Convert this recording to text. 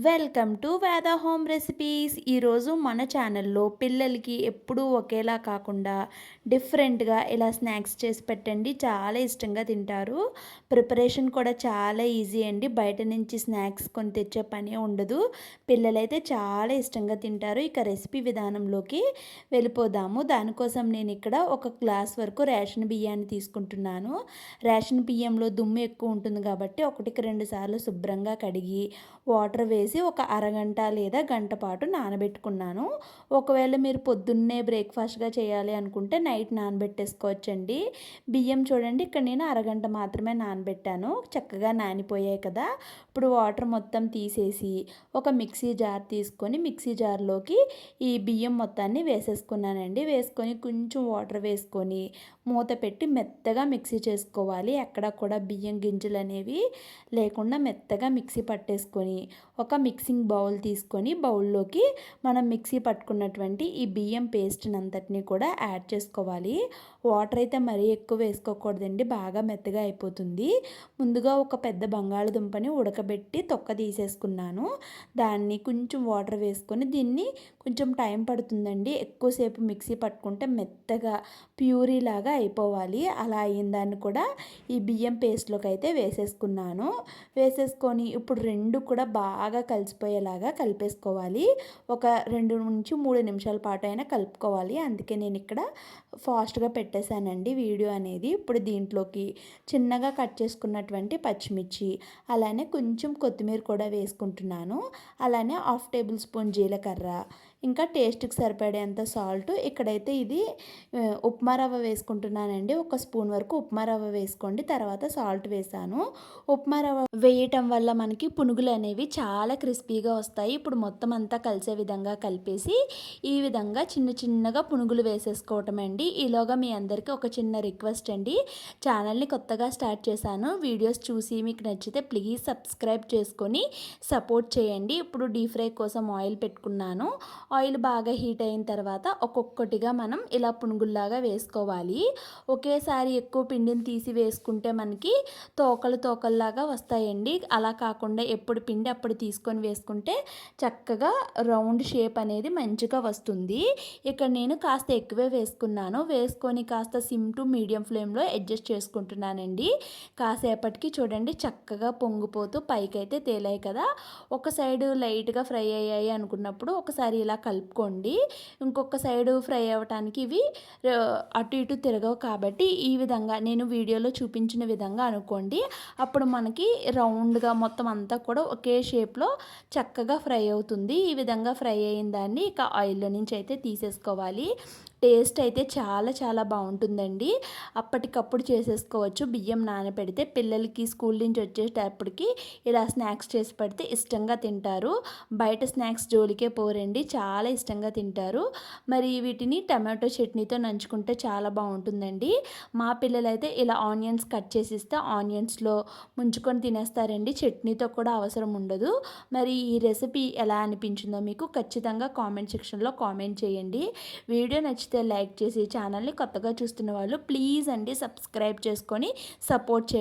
Welcome to వేద home recipes. ఈరోజు మన ఛానల్లో పిల్లలకి ఎప్పుడూ ఒకేలా కాకుండా డిఫరెంట్గా ఇలా స్నాక్స్ చేసి పెట్టండి, చాలా ఇష్టంగా తింటారు. ప్రిపరేషన్ కూడా చాలా ఈజీ అండి. బయట నుంచి స్నాక్స్ కొని తెచ్చే పని ఉండదు. పిల్లలైతే చాలా ఇష్టంగా తింటారు. ఇక రెసిపీ విధానంలోకి వెళ్ళిపోదాము. దానికోసం నేను ఇక్కడ ఒక గ్లాస్ వరకు రేషన్ బియ్యాన్ని తీసుకుంటున్నాను. రేషన్ బియ్యంలో దుమ్ము ఎక్కువ ఉంటుంది కాబట్టి ఒకటికి 2 సార్లు శుభ్రంగా కడిగి వాటర్ వేసి ఒక అరగంట లేదా గంట పాటు నానబెట్టుకున్నాను. ఒకవేళ మీరు పొద్దున్నే బ్రేక్ఫాస్ట్గా చేయాలి అనుకుంటే నైట్ నానబెట్టేసుకోవచ్చండి. బియ్యం చూడండి, ఇక్కడ నేను అరగంట మాత్రమే నానబెట్టాను. చక్కగా నానిపోయాయి కదా. ఇప్పుడు వాటర్ మొత్తం తీసేసి ఒక మిక్సీ జార్ తీసుకొని మిక్సీ జార్లోకి ఈ బియ్యం మొత్తాన్ని వేసేసుకున్నానండి. వేసుకొని కొంచెం వాటర్ వేసుకొని మూత పెట్టి మెత్తగా మిక్సీ చేసుకోవాలి. ఎక్కడ కూడా బియ్యం గింజలు అనేవి లేకుండా మెత్తగా మిక్సీ పట్టేసుకొని ఒక మిక్సింగ్ బౌల్ తీసుకొని బౌల్లోకి మనం మిక్సీ పట్టుకున్నటువంటి ఈ బియ్యం పేస్ట్ని అంతటిని కూడా యాడ్ చేసుకోవాలి. వాటర్ అయితే మరీ ఎక్కువ వేసుకోకూడదండి, బాగా మెత్తగా అయిపోతుంది. ముందుగా ఒక పెద్ద బంగాళదుంపని ఉడకబెట్టి తొక్క తీసేసుకున్నాను. దాన్ని కొంచెం వాటర్ వేసుకొని దీన్ని కొంచెం టైం పడుతుందండి. ఎక్కువసేపు మిక్సీ పట్టుకుంటే మెత్తగా ప్యూరీ లాగా అయిపోవాలి. అలా అయిన దాన్ని కూడా ఈ బియ్యం పేస్ట్లోకి అయితే వేసేసుకున్నాను. వేసేసుకొని ఇప్పుడు రెండు కూడా బాగా కలిసిపోయేలాగా కలిపేసుకోవాలి. ఒక 2 నుంచి 3 నిమిషాల పాటు అయినా కలుపుకోవాలి. అందుకే నేను ఇక్కడ ఫాస్ట్గా పెట్టేశానండి వీడియో అనేది. ఇప్పుడు దీంట్లోకి చిన్నగా కట్ చేసుకున్నటువంటి పచ్చిమిర్చి, అలానే కొంచెం కొత్తిమీర కూడా వేసుకుంటున్నాను. అలానే 1/2 టేబుల్ స్పూన్ జీలకర్ర, ఇంకా టేస్ట్కి సరిపడేంత సాల్ట్. ఇక్కడైతే ఇది ఉప్మా రవ్వ వేసుకుంటున్నానండి. 1 స్పూన్ వరకు ఉప్మా రవ్వ వేసుకోండి. తర్వాత సాల్ట్ వేసాను. ఉప్మా రవ్వ వేయటం వల్ల మనకి పునుగులు అనేవి చాలా క్రిస్పీగా వస్తాయి. ఇప్పుడు మొత్తం అంతా కలిసే విధంగా కలిపేసి ఈ విధంగా చిన్న చిన్నగా పునుగులు వేసేసుకోవటం అండి. ఈలోగా మీ అందరికీ ఒక చిన్న రిక్వెస్ట్ అండి. ఛానల్ని కొత్తగా స్టార్ట్ చేశాను. వీడియోస్ చూసి మీకు నచ్చితే ప్లీజ్ సబ్స్క్రైబ్ చేసుకొని సపోర్ట్ చేయండి. ఇప్పుడు డీప్ ఫ్రై కోసం ఆయిల్ పెట్టుకున్నాను. ఆయిల్ బాగా హీట్ అయిన తర్వాత ఒక్కొక్కటిగా మనం ఇలా పునుగుల్లాగా వేసుకోవాలి. ఒకేసారి ఎక్కువ పిండిని తీసి వేసుకుంటే మనకి తోకల్లాగా వస్తాయండి. అలా కాకుండా ఎప్పుడు పిండి అప్పుడు తీసుకొని వేసుకుంటే చక్కగా రౌండ్ షేప్ అనేది మంచిగా వస్తుంది. ఇక్కడ నేను కాస్త ఎక్కువే వేసుకున్నాను. వేసుకొని కాస్త సిమ్ టు మీడియం ఫ్లేమ్లో అడ్జస్ట్ చేసుకుంటున్నానండి. కాసేపటికి చూడండి చక్కగా పొంగిపోతూ పైకైతే తేలాయి కదా. ఒక సైడ్ లైట్గా ఫ్రై అయ్యాయి అనుకున్నప్పుడు ఒకసారి ఇలా కలుపుకోండి. ఇంకొక సైడ్ ఫ్రై అవ్వటానికి ఇవి అటు ఇటు తిరగవు కాబట్టి ఈ విధంగా నేను వీడియోలో చూపించిన విధంగా అనుకోండి. అప్పుడు మనకి రౌండ్గా మొత్తం అంతా కూడా ఒకే షేప్లో చక్కగా ఫ్రై అవుతుంది. ఈ విధంగా ఫ్రై అయిన దాన్ని ఇక ఆయిల్లో నుంచి అయితే తీసేసుకోవాలి. టేస్ట్ అయితే చాలా చాలా బాగుంటుందండి. అప్పటికప్పుడు చేసేసుకోవచ్చు. బియ్యం నానబెడితే పిల్లలకి స్కూల్ నుంచి వచ్చేటప్పటికి ఇలా స్నాక్స్ చేసి పెడితే ఇష్టంగా తింటారు. బయట స్నాక్స్ జోలికే పోరండి, చాలా ఇష్టంగా తింటారు. మరి వీటిని టమాటో చట్నీతో నంచుకుంటే చాలా బాగుంటుందండి. మా పిల్లలైతే ఇలా ఆనియన్స్ కట్ చేసి ఇస్తే ఆనియన్స్లో ముంచుకొని తినేస్తారండి. చట్నీతో కూడా అవసరం ఉండదు. మరి ఈ రెసిపీ ఎలా అనిపించిందో మీకు ఖచ్చితంగా కామెంట్ సెక్షన్లో కామెంట్ చేయండి. వీడియో నచ్చితే లైక్ చేసి ఛానల్ని కొత్తగా చూస్తున్న వాళ్ళు ప్లీజ్ అండి సబ్స్క్రైబ్ చేసుకొని సపోర్ట్ చేయండి.